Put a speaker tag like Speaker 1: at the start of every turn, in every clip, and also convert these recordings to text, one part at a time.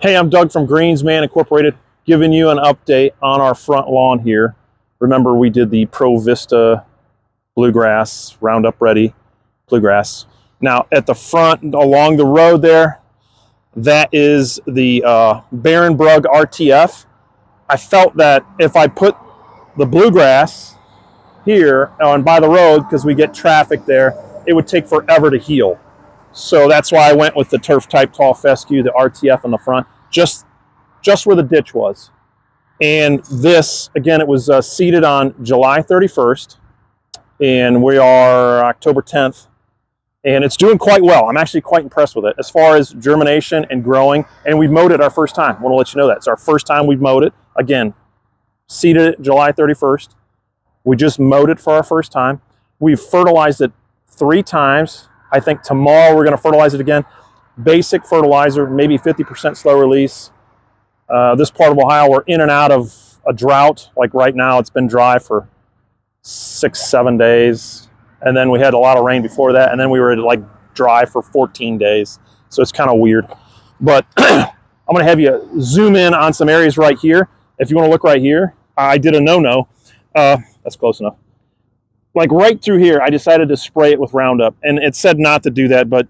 Speaker 1: Hey, I'm Doug from Greensman Incorporated, giving you an update on our front lawn here. Remember, we did the Pro Vista bluegrass, Roundup Ready bluegrass. Now, at the front, along the road there, that is the BarenBrug RTF. I felt that if I put the bluegrass here and by the road, because we get traffic there, it would take forever to heal. So that's why I went with the turf type tall fescue, the RTF in the front, just where the ditch was. And this, again, it was seeded on July 31st, and we are October 10th, and it's doing quite well. I'm actually quite impressed with it as far as germination and growing, and we mowed it our first time. I want to let you know that. It's our first time we've mowed it. Again, seeded it July 31st. We just mowed it for our first time. We've fertilized it 3 times. I think tomorrow we're going to fertilize it again. Basic fertilizer, maybe 50% slow release. This part of Ohio, we're in and out of a drought. Like right now, it's been dry for 6-7 days. And then we had a lot of rain before that. And then we were like dry for 14 days. So it's kind of weird. But I'm going to have you zoom in on some areas right here. If you want to look right here, I did a no-no. That's close enough. Like right through here, I decided to spray it with Roundup. And it said not to do that, but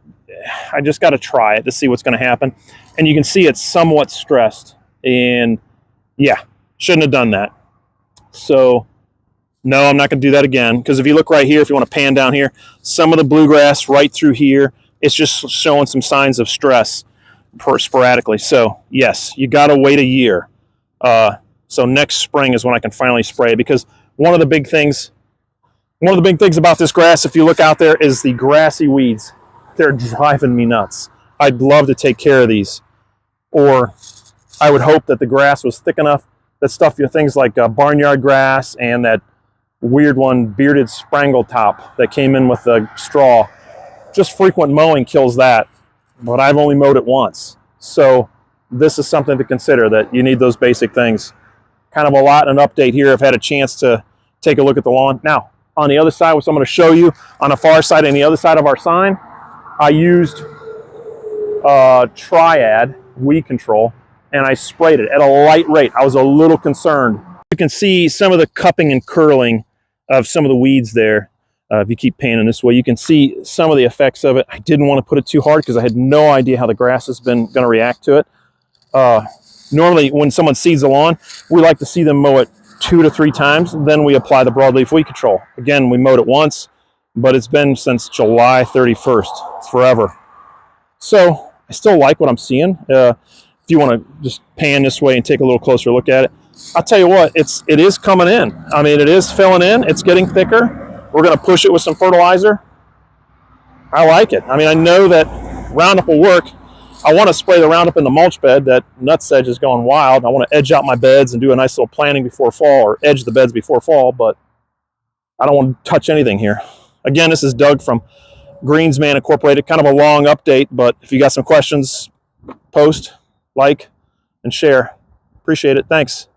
Speaker 1: I just got to try it to see what's going to happen. And you can see it's somewhat stressed. And yeah, shouldn't have done that. So no, I'm not going to do that again. Because if you look right here, if you want to pan down here, some of the bluegrass right through here, it's just showing some signs of stress sporadically. So yes, you got to wait a year. So next spring is when I can finally spray, because one of the big things about this grass, if you look out there, is the grassy weeds. They're driving me nuts. I'd love to take care of these. Or I would hope that the grass was thick enough that things like barnyard grass and that weird one, bearded sprangle top that came in with the straw. Just frequent mowing kills that. But I've only mowed it once. So this is something to consider, that you need those basic things. Kind of a lot, an update here. I've had a chance to take a look at the lawn. Now, on the other side, which I'm going to show you, on the far side and the other side of our sign, I used Triad weed control, and I sprayed it at a light rate. I was a little concerned. You can see some of the cupping and curling of some of the weeds there. If you keep panning this way, you can see some of the effects of it. I didn't want to put it too hard because I had no idea how the grass has been going to react to it. Normally, when someone seeds the lawn, we like to see them mow it 2 to 3 times. Then we apply the broadleaf weed control. Again, we mowed it once, but it's been since July 31st. It's forever. So I still like what I'm seeing. If you want to just pan this way and take a little closer look at it, I'll tell you what, it is coming in. I mean, it is filling in. It's getting thicker. We're going to push it with some fertilizer. I like it. I mean, I know that Roundup will work. I want to spray the Roundup in the mulch bed. That nutsedge is going wild. I want to edge out my beds and do a nice little planting before fall, or edge the beds before fall, but I don't want to touch anything here. Again, this is Doug from Greensman Incorporated. Kind of a long update, but if you got some questions, post, like, and share. Appreciate it. Thanks.